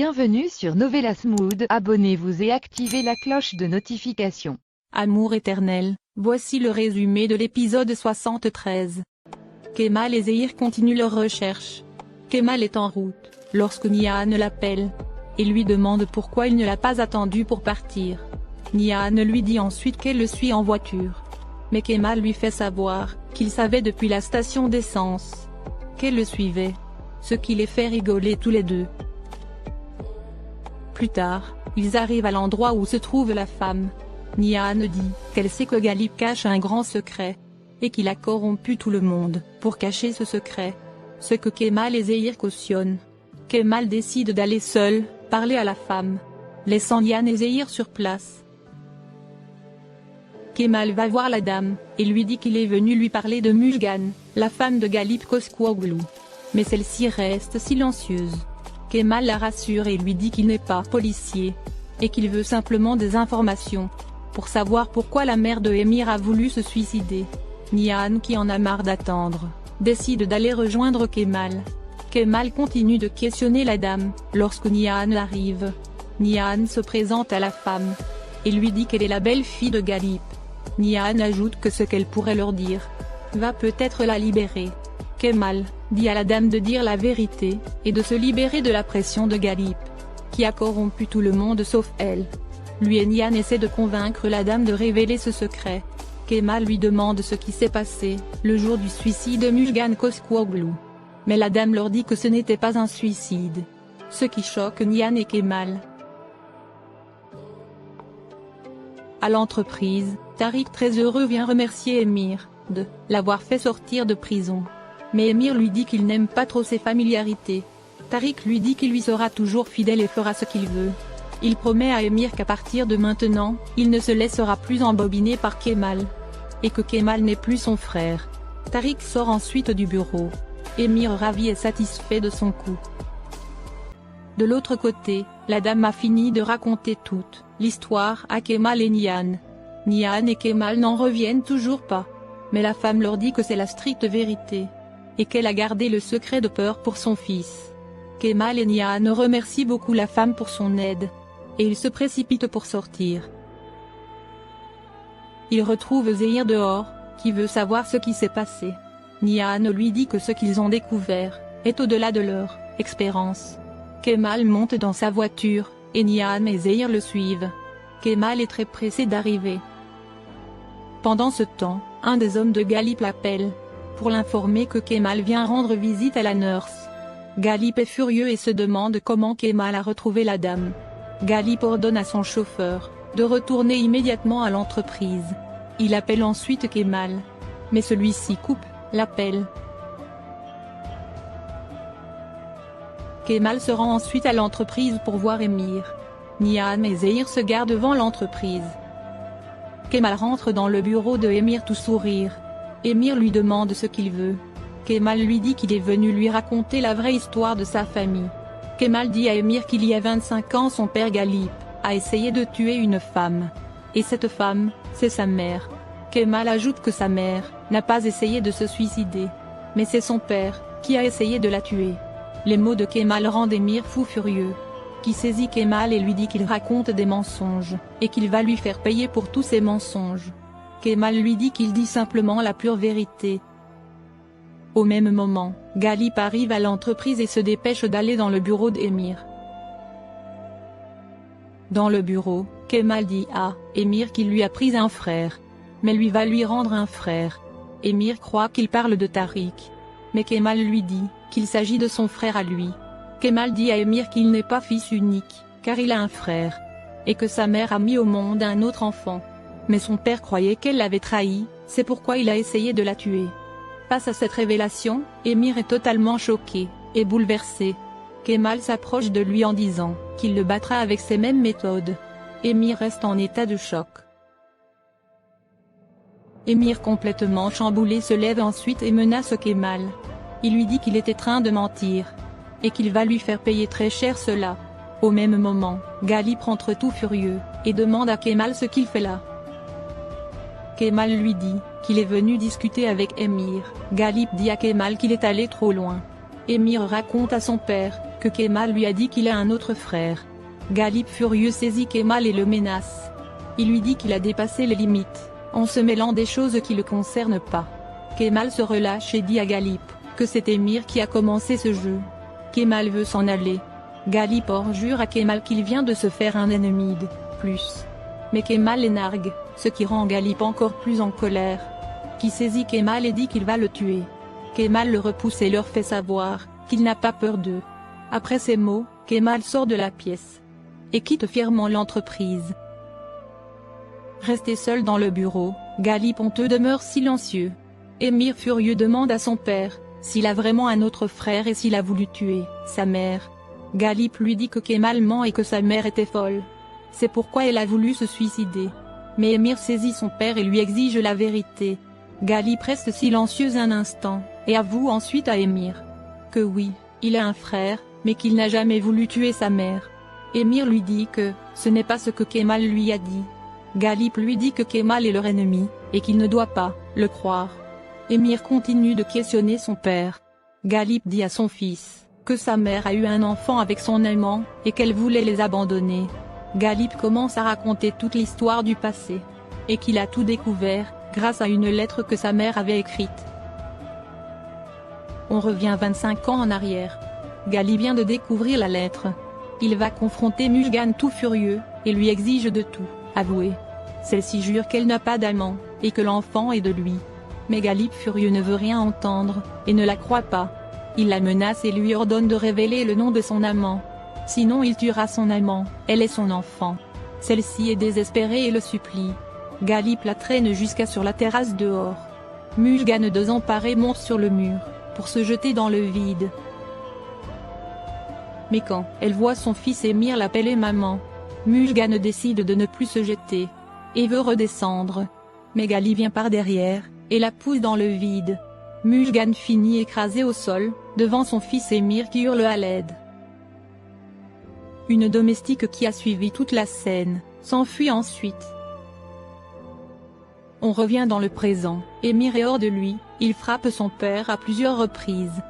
Bienvenue sur Novelas Mood, abonnez-vous et activez la cloche de notification. Amour éternel, voici le résumé de l'épisode 73. Kemal et Zehir continuent leur recherche. Kemal est en route, lorsque Nihan l'appelle, et lui demande pourquoi il ne l'a pas attendu pour partir. Nihan lui dit ensuite qu'elle le suit en voiture. Mais Kemal lui fait savoir qu'il savait depuis la station d'essence qu'elle le suivait, ce qui les fait rigoler tous les deux. Plus tard, ils arrivent à l'endroit où se trouve la femme. Nihan dit qu'elle sait que Galip cache un grand secret, et qu'il a corrompu tout le monde pour cacher ce secret. Ce que Kemal et Zehir cautionnent. Kemal décide d'aller seul, parler à la femme, laissant Nihan et Zehir sur place. Kemal va voir la dame, et lui dit qu'il est venu lui parler de Müjgan, la femme de Galip Koskoğlu. Mais celle-ci reste silencieuse. Kemal la rassure et lui dit qu'il n'est pas policier, et qu'il veut simplement des informations, pour savoir pourquoi la mère de Emir a voulu se suicider. Nihan, qui en a marre d'attendre, décide d'aller rejoindre Kemal. Kemal continue de questionner la dame, lorsque Nihan arrive. Nihan se présente à la femme, et lui dit qu'elle est la belle-fille de Galip. Nihan ajoute que ce qu'elle pourrait leur dire va peut-être la libérer. Kemal dit à la dame de dire la vérité, et de se libérer de la pression de Galip, qui a corrompu tout le monde sauf elle. Lui et Nihan essaient de convaincre la dame de révéler ce secret. Kemal lui demande ce qui s'est passé le jour du suicide de Müjgan Koskoğlu. Mais la dame leur dit que ce n'était pas un suicide. Ce qui choque Nihan et Kemal. À l'entreprise, Tariq très heureux vient remercier Emir de l'avoir fait sortir de prison. Mais Emir lui dit qu'il n'aime pas trop ses familiarités. Tariq lui dit qu'il lui sera toujours fidèle et fera ce qu'il veut. Il promet à Emir qu'à partir de maintenant, il ne se laissera plus embobiner par Kemal. Et que Kemal n'est plus son frère. Tariq sort ensuite du bureau. Emir ravi et satisfait de son coup. De l'autre côté, la dame a fini de raconter toute l'histoire à Kemal et Nihan. Nihan et Kemal n'en reviennent toujours pas. Mais la femme leur dit que c'est la stricte vérité. Et qu'elle a gardé le secret de peur pour son fils. Kemal et Nihan remercient beaucoup la femme pour son aide. Et ils se précipitent pour sortir. Ils retrouvent Zehir dehors, qui veut savoir ce qui s'est passé. Nihan lui dit que ce qu'ils ont découvert est au-delà de leur expérience. Kemal monte dans sa voiture, et Nihan et Zehir le suivent. Kemal est très pressé d'arriver. Pendant ce temps, un des hommes de Galip l'appelle, pour l'informer que Kemal vient rendre visite à la nurse. Galip est furieux et se demande comment Kemal a retrouvé la dame. Galip ordonne à son chauffeur de retourner immédiatement à l'entreprise. Il appelle ensuite Kemal. Mais celui-ci coupe l'appel. Kemal se rend ensuite à l'entreprise pour voir Emir. Nihan et Zehir se garent devant l'entreprise. Kemal rentre dans le bureau de Emir tout sourire. Emir lui demande ce qu'il veut. Kemal lui dit qu'il est venu lui raconter la vraie histoire de sa famille. Kemal dit à Emir qu'il y a 25 ans son père Galip a essayé de tuer une femme. Et cette femme, c'est sa mère. Kemal ajoute que sa mère n'a pas essayé de se suicider. Mais c'est son père qui a essayé de la tuer. Les mots de Kemal rendent Emir fou furieux, qui saisit Kemal et lui dit qu'il raconte des mensonges, et qu'il va lui faire payer pour tous ces mensonges. Kemal lui dit qu'il dit simplement la pure vérité. Au même moment, Galip arrive à l'entreprise et se dépêche d'aller dans le bureau d'Emir. Dans le bureau, Kemal dit à Emir qu'il lui a pris un frère. Mais lui va lui rendre un frère. Emir croit qu'il parle de Tariq. Mais Kemal lui dit qu'il s'agit de son frère à lui. Kemal dit à Emir qu'il n'est pas fils unique, car il a un frère. Et que sa mère a mis au monde un autre enfant. Mais son père croyait qu'elle l'avait trahi, c'est pourquoi il a essayé de la tuer. Face à cette révélation, Emir est totalement choqué et bouleversé. Kemal s'approche de lui en disant qu'il le battra avec ces mêmes méthodes. Emir reste en état de choc. Emir complètement chamboulé se lève ensuite et menace Kemal. Il lui dit qu'il est en train de mentir. Et qu'il va lui faire payer très cher cela. Au même moment, Galip rentre tout furieux, et demande à Kemal ce qu'il fait là. Kemal lui dit qu'il est venu discuter avec Emir. Galip dit à Kemal qu'il est allé trop loin. Emir raconte à son père que Kemal lui a dit qu'il a un autre frère. Galip furieux saisit Kemal et le menace. Il lui dit qu'il a dépassé les limites, en se mêlant des choses qui le concernent pas. Kemal se relâche et dit à Galip que c'est Emir qui a commencé ce jeu. Kemal veut s'en aller. Galip jure à Kemal qu'il vient de se faire un ennemi de plus. Mais Kemal les nargue, ce qui rend Galip encore plus en colère. Qui saisit Kemal et dit qu'il va le tuer. Kemal le repousse et leur fait savoir qu'il n'a pas peur d'eux. Après ces mots, Kemal sort de la pièce et quitte fièrement l'entreprise. Resté seul dans le bureau, Galip honteux demeure silencieux. Emir furieux demande à son père s'il a vraiment un autre frère et s'il a voulu tuer sa mère. Galip lui dit que Kemal ment et que sa mère était folle. C'est pourquoi elle a voulu se suicider. Mais Emir saisit son père et lui exige la vérité. Galip reste silencieux un instant, et avoue ensuite à Emir que oui, il a un frère, mais qu'il n'a jamais voulu tuer sa mère. Emir lui dit que ce n'est pas ce que Kemal lui a dit. Galip lui dit que Kemal est leur ennemi, et qu'il ne doit pas le croire. Emir continue de questionner son père. Galip dit à son fils que sa mère a eu un enfant avec son amant, et qu'elle voulait les abandonner. Galip commence à raconter toute l'histoire du passé, et qu'il a tout découvert grâce à une lettre que sa mère avait écrite. On revient 25 ans en arrière. Galip vient de découvrir la lettre. Il va confronter Mujgan tout furieux, et lui exige de tout avouer. Celle-ci jure qu'elle n'a pas d'amant, et que l'enfant est de lui. Mais Galip furieux ne veut rien entendre, et ne la croit pas. Il la menace et lui ordonne de révéler le nom de son amant. Sinon il tuera son amant, elle est son enfant. Celle-ci est désespérée et le supplie. Galip la traîne jusqu'à sur la terrasse dehors. Mujgan désemparé monte sur le mur, pour se jeter dans le vide. Mais quand elle voit son fils Emir l'appeler maman, Mujgan décide de ne plus se jeter, et veut redescendre. Mais Galip vient par derrière, et la pousse dans le vide. Mujgan finit écrasé au sol, devant son fils Emir qui hurle à l'aide. Une domestique qui a suivi toute la scène, s'enfuit ensuite. On revient dans le présent, Emir est hors de lui, il frappe son père à plusieurs reprises.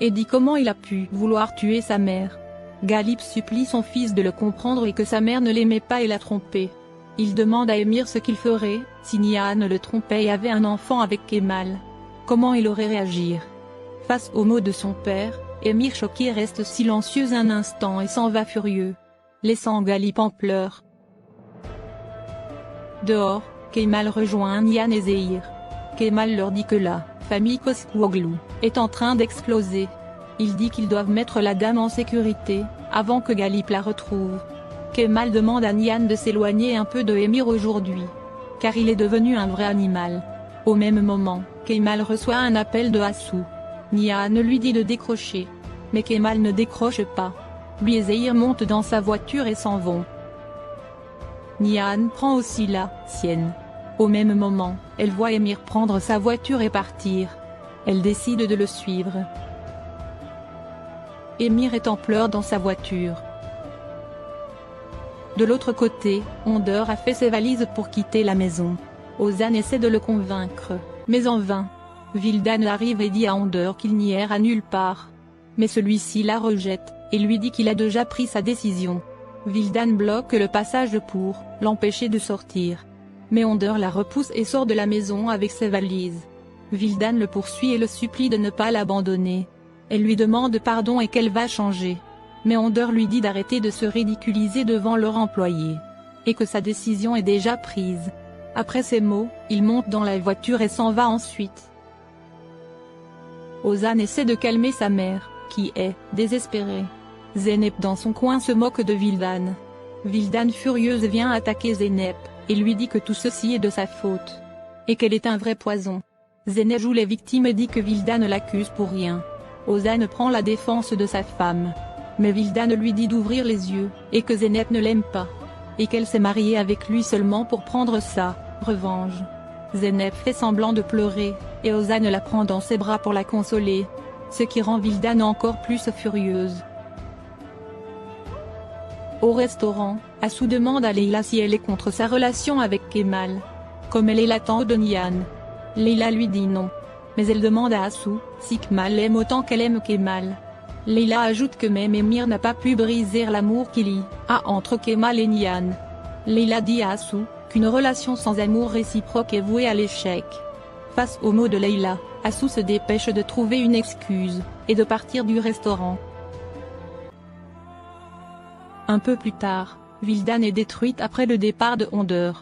Et dit comment il a pu vouloir tuer sa mère. Galip supplie son fils de le comprendre et que sa mère ne l'aimait pas et l'a trompé. Il demande à Emir ce qu'il ferait, si Nihan le trompait et avait un enfant avec Kemal. Comment il aurait réagi. Face aux mots de son père, Emir choqué reste silencieux un instant et s'en va furieux, laissant Galip en pleurs. Dehors, Kemal rejoint Nihan et Zehir. Kemal leur dit que la famille Koskuoglu est en train d'exploser. Il dit qu'ils doivent mettre la dame en sécurité, avant que Galip la retrouve. Kemal demande à Nihan de s'éloigner un peu de Emir aujourd'hui, car il est devenu un vrai animal. Au même moment, Kemal reçoit un appel de Assou. Nihan lui dit de décrocher. Mais Kemal ne décroche pas. Lui et Zehir montent dans sa voiture et s'en vont. Nihan prend aussi la sienne. Au même moment, elle voit Emir prendre sa voiture et partir. Elle décide de le suivre. Emir est en pleurs dans sa voiture. De l'autre côté, Onder a fait ses valises pour quitter la maison. Ozan essaie de le convaincre, mais en vain. Vildan arrive et dit à Onder qu'il n'ira nulle part. Mais celui-ci la rejette, et lui dit qu'il a déjà pris sa décision. Vildan bloque le passage pour l'empêcher de sortir. Mais Onder la repousse et sort de la maison avec ses valises. Vildan le poursuit et le supplie de ne pas l'abandonner. Elle lui demande pardon et qu'elle va changer. Mais Onder lui dit d'arrêter de se ridiculiser devant leur employé. Et que sa décision est déjà prise. Après ces mots, il monte dans la voiture et s'en va ensuite. Ozan essaie de calmer sa mère, qui est désespérée. Zeynep dans son coin se moque de Vildan. Vildan furieuse vient attaquer Zeynep, et lui dit que tout ceci est de sa faute. Et qu'elle est un vrai poison. Zeynep joue les victimes et dit que Vildan l'accuse pour rien. Ozan prend la défense de sa femme. Mais Vildan lui dit d'ouvrir les yeux, et que Zeynep ne l'aime pas. Et qu'elle s'est mariée avec lui seulement pour prendre sa revanche. Zeynep fait semblant de pleurer, et Ozan la prend dans ses bras pour la consoler. Ce qui rend Vildan encore plus furieuse. Au restaurant, Assou demande à Leila si elle est contre sa relation avec Kemal. Comme elle est la tante de Nihan. Leila lui dit non. Mais elle demande à Assou si Kemal l'aime autant qu'elle aime Kemal. Leila ajoute que même Emir n'a pas pu briser l'amour qu'il y a entre Kemal et Nihan. Leila dit à Assou qu'une relation sans amour réciproque est vouée à l'échec. Face aux mots de Leila, Assou se dépêche de trouver une excuse et de partir du restaurant. Un peu plus tard, Vildan est détruite après le départ de Honder.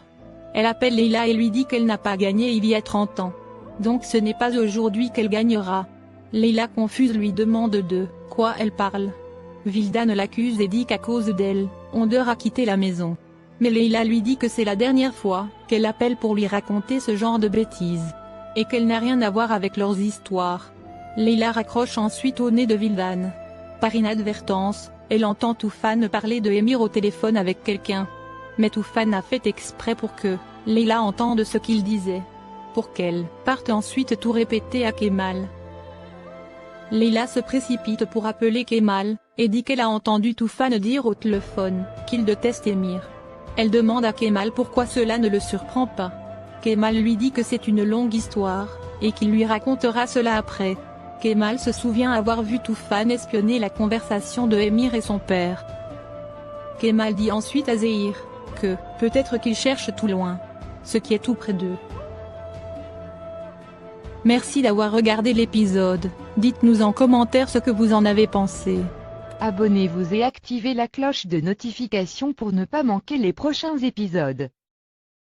Elle appelle Leila et lui dit qu'elle n'a pas gagné il y a 30 ans. Donc ce n'est pas aujourd'hui qu'elle gagnera. Leila confuse lui demande de quoi elle parle. Vildan l'accuse et dit qu'à cause d'elle, Honder a quitté la maison. Mais Leila lui dit que c'est la dernière fois qu'elle appelle pour lui raconter ce genre de bêtises. Et qu'elle n'a rien à voir avec leurs histoires. Leila raccroche ensuite au nez de Vildan. Par inadvertance, elle entend Toufan parler de Emir au téléphone avec quelqu'un. Mais Toufan a fait exprès pour que Leila entende ce qu'il disait. Pour qu'elle parte ensuite tout répéter à Kemal. Leila se précipite pour appeler Kemal, et dit qu'elle a entendu Toufan dire au téléphone qu'il déteste Emir. Elle demande à Kemal pourquoi cela ne le surprend pas. Kemal lui dit que c'est une longue histoire, et qu'il lui racontera cela après. Kemal se souvient avoir vu Toufan espionner la conversation de Emir et son père. Kemal dit ensuite à Zehir que peut-être qu'il cherche tout loin, ce qui est tout près d'eux. Merci d'avoir regardé l'épisode, dites-nous en commentaire ce que vous en avez pensé. Abonnez-vous et activez la cloche de notification pour ne pas manquer les prochains épisodes.